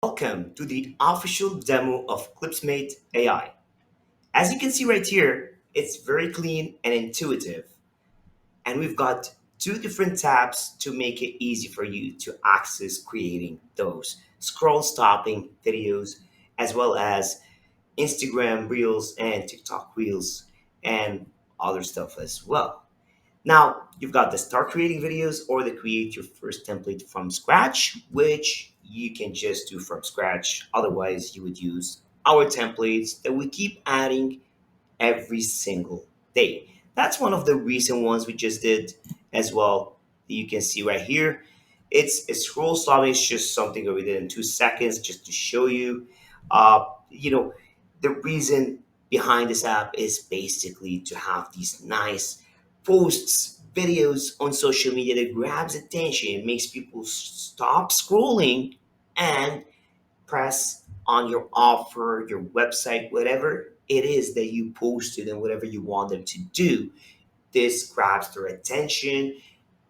welcome to the official demo of ClipsMate AI. As you can see right here, it's very clean and intuitive, and we've got two different tabs to make it easy for you to access creating those scroll stopping videos, as well as Instagram Reels and TikTok Reels and other stuff as well. Now, you've got the start creating videos or the create your first template from scratch, which you can just do from scratch. Otherwise, you would use our templates that we keep adding every single day. That's one of the recent ones we just did as well. You can see right here. It's a scroll stopping. It's just something that we did in 2 seconds just to show you. Uh, you know, the reason behind this app is basically to have these nice posts, videos on social media that grabs attention. It makes people stop scrolling and press on your offer, your website, whatever it is that you posted and whatever you want them to do. This grabs their attention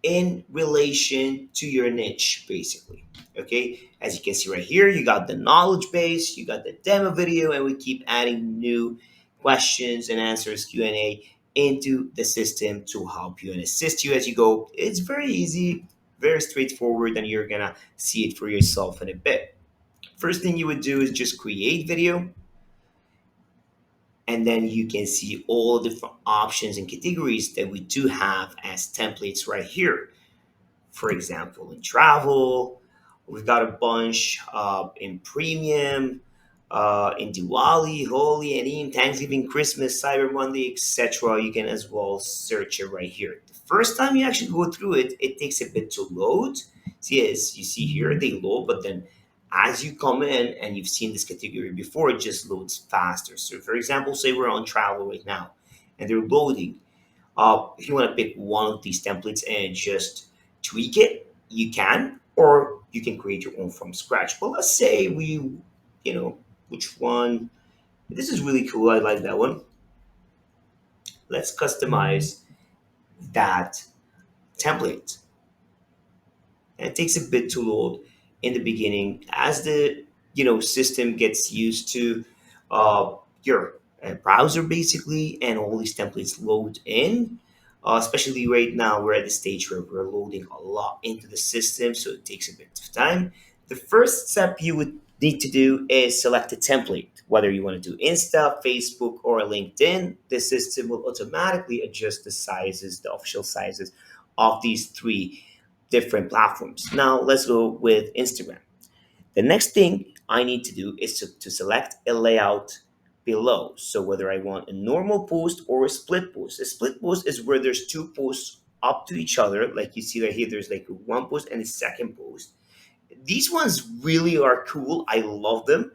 in relation to your niche, basically. Okay, as you can see right here, you got the knowledge base, you got the demo video, and we keep adding new questions and answers Q&A into the system to help you and assist you as you go. It's very easy, very straightforward, and you're gonna see it for yourself in a bit. First thing you would do is just create video, and then you can see all different options and categories that we do have as templates right here. For example, in travel, we've got a bunch in premium, in Diwali, Holi, and even Thanksgiving, Christmas, Cyber Monday, etc. You can as well search it right here. The first time you actually go through it, it takes a bit to load. See, as you see here, they load, but then as you come in and you've seen this category before, it just loads faster. So, for example, say we're on travel right now and they're loading. If you want to pick one of these templates and just tweak it, you can, or you can create your own from scratch. But let's say you know, which one? This is really cool. I like that one. Let's customize that template. And it takes a bit to load in the beginning as the system gets used to your browser basically, and all these templates load in. Especially right now, we're at the stage where we're loading a lot into the system, so it takes a bit of time. The first step you would need to do is select a template, whether you want to do Insta, Facebook, or LinkedIn. The system will automatically adjust the sizes, the official sizes of these three different platforms. Now let's go with Instagram. The next thing I need to do is to select a layout below. So whether I want a normal post or a split post. A split post is where there's two posts up to each other. Like you see right here, there's like one post and a second post. These ones really are cool. I love them.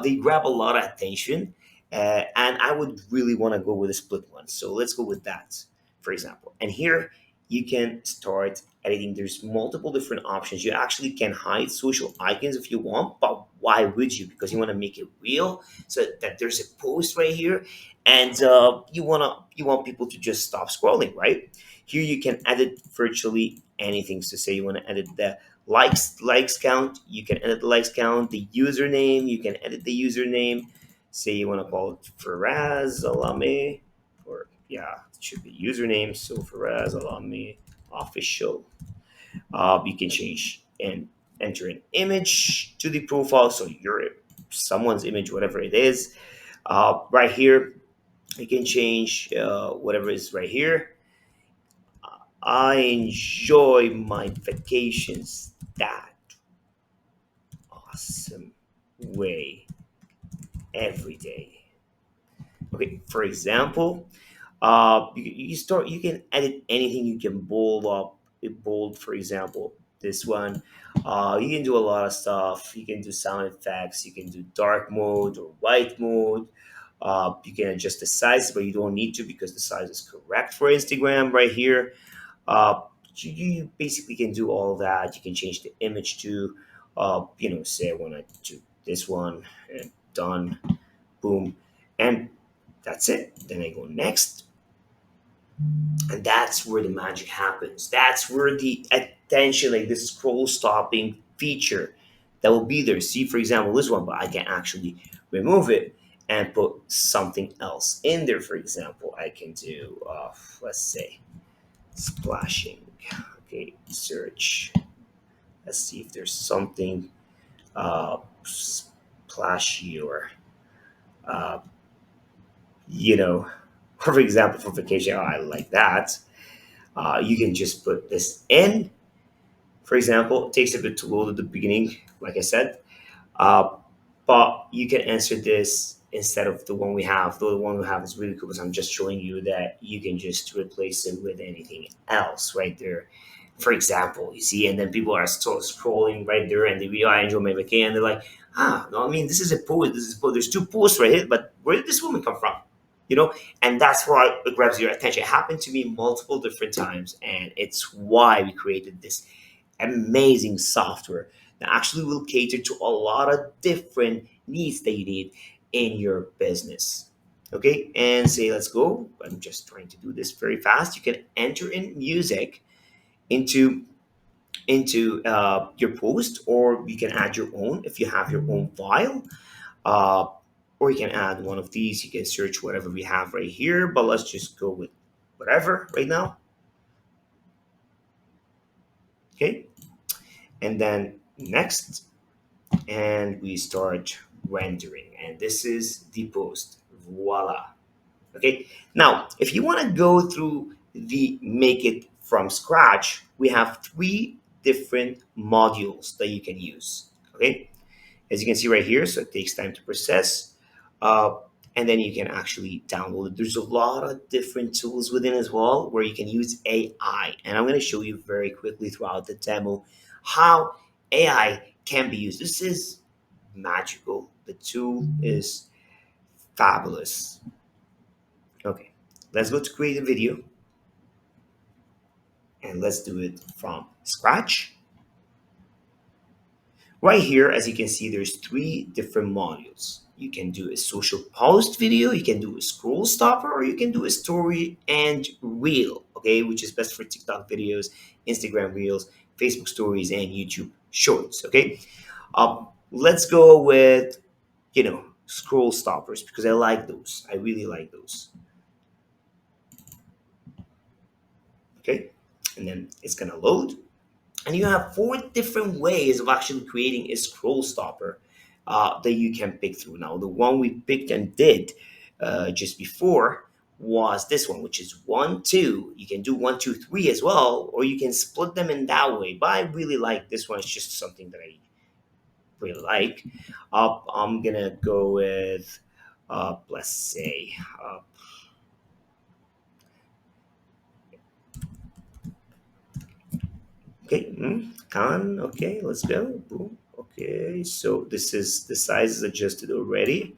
They grab a lot of attention. And I would really want to go with a split one. So let's go with that, for example. And here you can start editing. There's multiple different options. You actually can hide social icons if you want, but why would you? Because you want to make it real, so that there's a post right here, and you want people to just stop scrolling, right? Here you can edit virtually anything. So say you want to edit the likes count, you can edit the likes count. The username, you can edit the username. Say you want to call it Firas Alameh, or yeah, it should be username. So Firas Alameh official. You can change and enter an image to the profile, so your someone's image, whatever it is. Right here, you can change whatever is right here. I enjoy my vacations that awesome way every day. Okay, for example, you can edit anything. You can bold up, bold, for example, this one. You can do a lot of stuff. You can do sound effects. You can do dark mode or white mode. You can adjust the size, but you don't need to because the size is correct for Instagram right here. Uh, you basically can do all that. You can change the image to, say I want to do this one, and done, boom, and that's it. Then I go next, and that's where the magic happens. That's where the attention, like the scroll stopping feature, that will be there. See, for example, this one, but I can actually remove it and put something else in there. For example, I can do, let's say, splashing. Okay, search. Let's see if there's something splashy or, uh, you know, for example, for vacation, oh, I like that. You can just put this in. For example, it takes a bit to load at the beginning, like I said. Uh, but you can answer this instead of the one we have. Though the one we have is really cool because I'm just showing you that you can just replace it with anything else right there. For example, you see, and then people are still scrolling right there and they really, I enjoy my vacation. And they're like, no, I mean, this is a post. This is a post. There's two posts right here, but where did this woman come from? You know, and that's why it grabs your attention. It happened to me multiple different times, and it's why we created this amazing software that actually will cater to a lot of different needs that you need in your business. Okay, and say, let's go. I'm just trying to do this very fast. You can enter in music into your post, or you can add your own if you have your own file. Uh, or you can add one of these. You can search whatever we have right here, but let's just go with whatever right now. Okay, and then next, and we start rendering, and this is the post. Voila. Okay, now if you want to go through the make it from scratch, we have three different modules that you can use. Okay, as you can see right here, so it takes time to process, uh, and then you can actually download it. There's a lot of different tools within as well where you can use AI, and I'm going to show you very quickly throughout the demo how AI can be used. This is magical. The tool is fabulous. Okay, let's go to create a video, and let's do it from scratch. Right here, as you can see, there's three different modules. You can do a social post video, you can do a scroll stopper, or you can do a story and reel, okay, which is best for TikTok videos, Instagram reels, Facebook stories, and YouTube shorts, okay? Let's go with, scroll stoppers because I like those. I really like those, okay? And then it's gonna load. And you have four different ways of actually creating a scroll stopper that you can pick through. Now, the one we picked and did just before was this one, which is 1, 2. You can do 1, 2, 3 as well, or you can split them in that way. But I really like this one. It's just something that I really like. I'm gonna go with, let's say, okay, can, okay, let's go. Boom. Okay, so this is the size is adjusted already.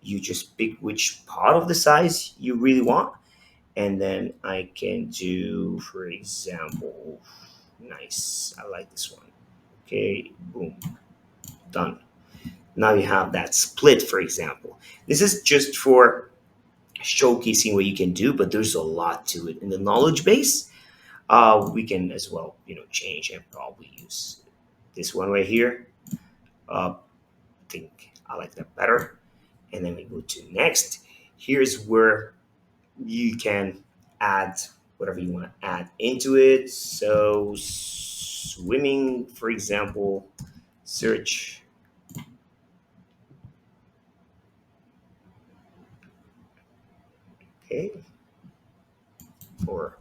You just pick which part of the size you really want, and then I can do, for example, nice. I like this one. Okay, boom, done. Now you have that split, for example. This is just for showcasing what you can do, but there's a lot to it. In the knowledge base, we can as well, change and probably use this one right here. I think I like that better. And then we go to next. Here's where you can add whatever you want to add into it. So swimming, for example, search. Okay, for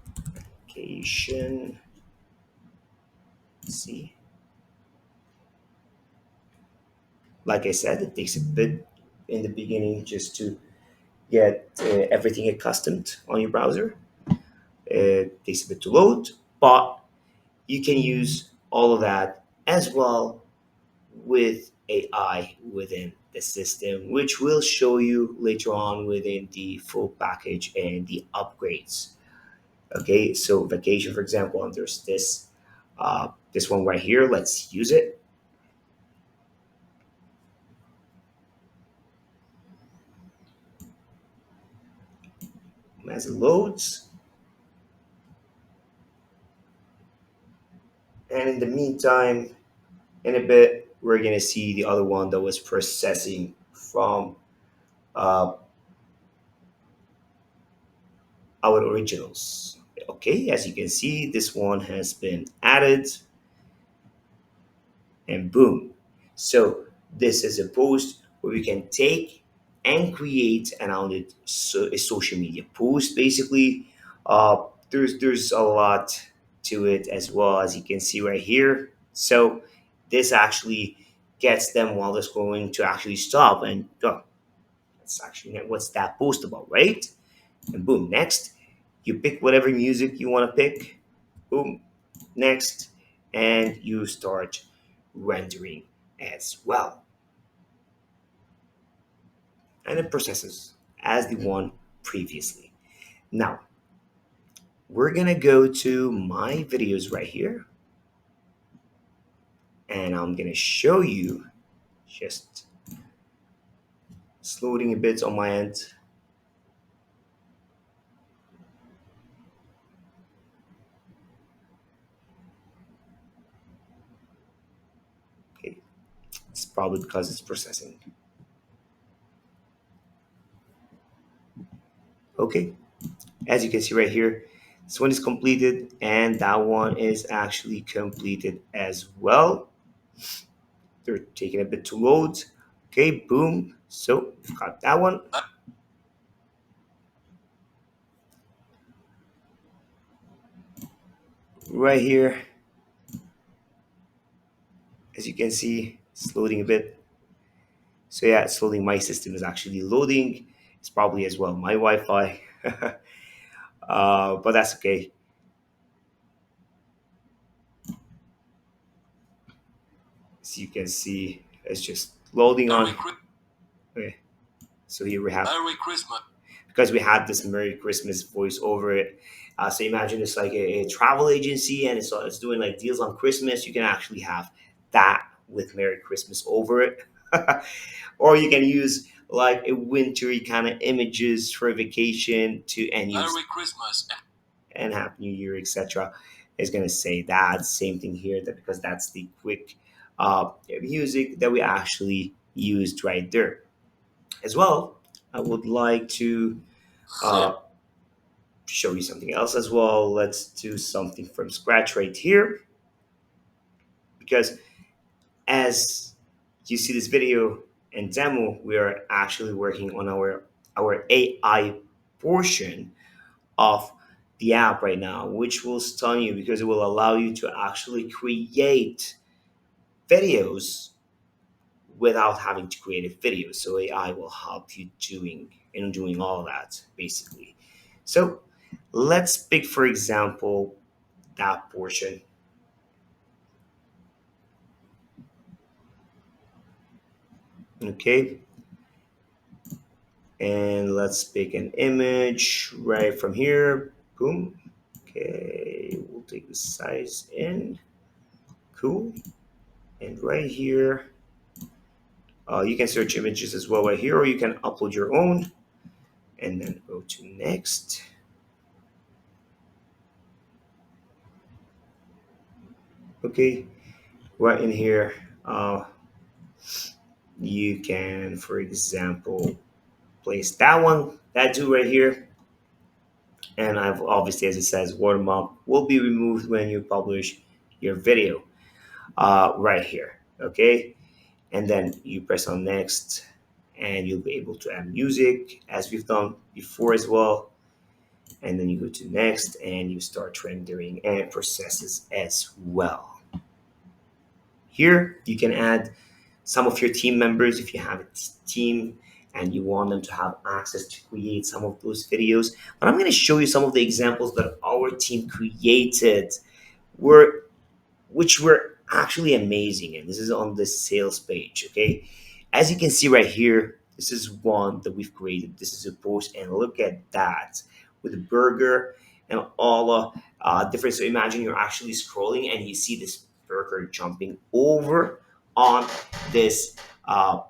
vacation. See, like I said, it takes a bit in the beginning just to get everything accustomed on your browser. It takes a bit to load, but you can use all of that as well with AI within the system, which will show you later on within the full package and the upgrades. Okay, so vacation, for example, and there's this one right here. Let's use it as it loads. And in the meantime, in a bit, we're gonna see the other one that was processing from uh, our originals. Okay, as you can see, this one has been added, and boom. So this is a post where we can take and create a social media post. Basically, there's a lot to it as well, as you can see right here. So this actually gets them while it's going to actually stop and go. That's actually what's that post about, right? And boom, next, you pick whatever music you want to pick. Boom, next, and you start rendering as well. And it processes as the one previously. Now, we're gonna go to my videos right here, and I'm gonna show you, just it's loading a bit on my end. Okay, it's probably because it's processing. Okay, as you can see right here, this one is completed and that one is actually completed as well. They're taking a bit to load. Okay, boom. So got that one right here. As you can see, it's loading a bit. So yeah, it's loading. My system is actually loading. It's probably as well my Wi-Fi, but that's okay. As you can see, it's just loading on. Okay, so here we have Merry Christmas, because we had this Merry Christmas voice over it. So imagine it's like a travel agency and it's doing like deals on Christmas. You can actually have that with Merry Christmas over it. Or you can use like a wintry kind of images for a vacation to and use Merry Christmas and Happy New Year, etc. Is going to say that same thing here, that because that's the quick music that we actually used right there as well. I would like to uh, show you something else as well. Let's do something from scratch right here, because as you see this video and demo, we are actually working on our AI portion of the app right now, which will stun you because it will allow you to actually create videos without having to create a video. So AI will help you doing all that basically. So let's pick, for example, that portion. Okay, and let's pick an image right from here. Boom. Okay, we'll take the size in. Cool. And right here, you can search images as well right here, or you can upload your own and then go to next. Okay, right in here, you can, for example, place that one, that two right here. And I've obviously, as it says, watermark will be removed when you publish your video right here. Okay, and then you press on next, and you'll be able to add music as we've done before as well. And then you go to next, and you start rendering and processes as well. Here, you can add some of your team members if you have a team and you want them to have access to create some of those videos. But I'm going to show you some of the examples that our team created, were which were actually amazing. And this is on the sales page. Okay, as you can see right here, this is one that we've created. This is a post, and look at that with a burger and all different. So imagine you're actually scrolling and you see this burger jumping over on this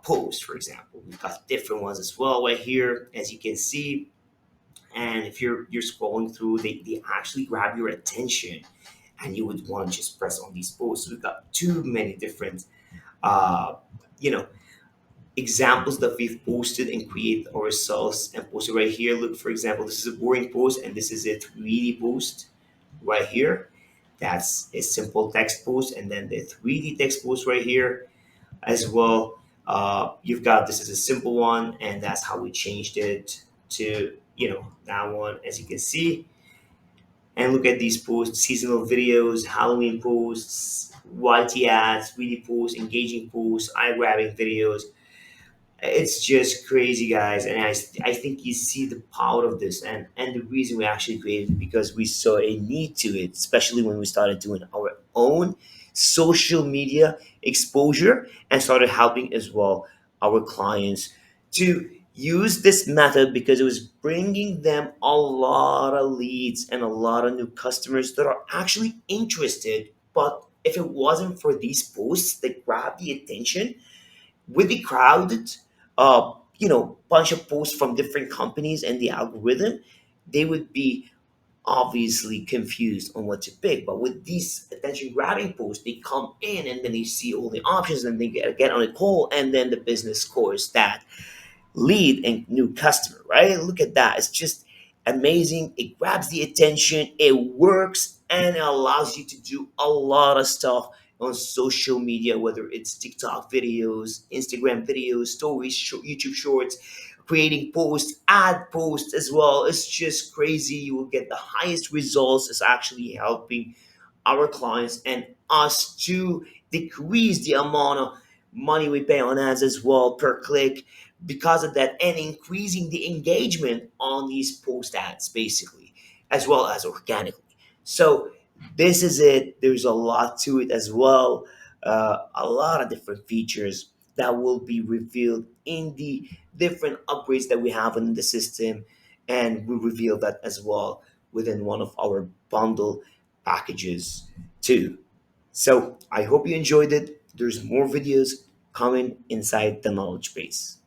post, for example. We've got different ones as well right here, as you can see. And if you're scrolling through, they actually grab your attention and you would want to just press on these posts. We've got too many different uh, you know, examples that we've posted and create ourselves and posted right here. Look, for example, this is a boring post and this is a 3D post right here. That's a simple text post, and then the 3D text post right here as well. You've got this is a simple one, and that's how we changed it to that one, as you can see. And look at these posts: seasonal videos, Halloween posts, YT ads, 3D posts, engaging posts, eye-grabbing videos. It's just crazy, guys, and I think you see the power of this, and the reason we actually created it because we saw a need to it, especially when we started doing our own social media exposure and started helping as well our clients to use this method because it was bringing them a lot of leads and a lot of new customers that are actually interested. But if it wasn't for these posts that grab the attention with the crowded bunch of posts from different companies and the algorithm, they would be obviously confused on what to pick. But with these attention grabbing posts, they come in and then they see all the options and they get on a call, and then the business scores that lead and new customer, right? Look at that. It's just amazing. It grabs the attention, it works, and it allows you to do a lot of stuff on social media, whether it's TikTok videos, Instagram videos, stories, YouTube shorts, creating posts, ad posts as well. It's just crazy. You will get the highest results. It's actually helping our clients and us to decrease the amount of money we pay on ads as well per click because of that, and increasing the engagement on these post ads basically as well as organically. So this is it. There's a lot to it as well, a lot of different features that will be revealed in the different upgrades that we have in the system, and we reveal that as well within one of our bundle packages too. So I hope you enjoyed it. There's more videos coming inside the knowledge base.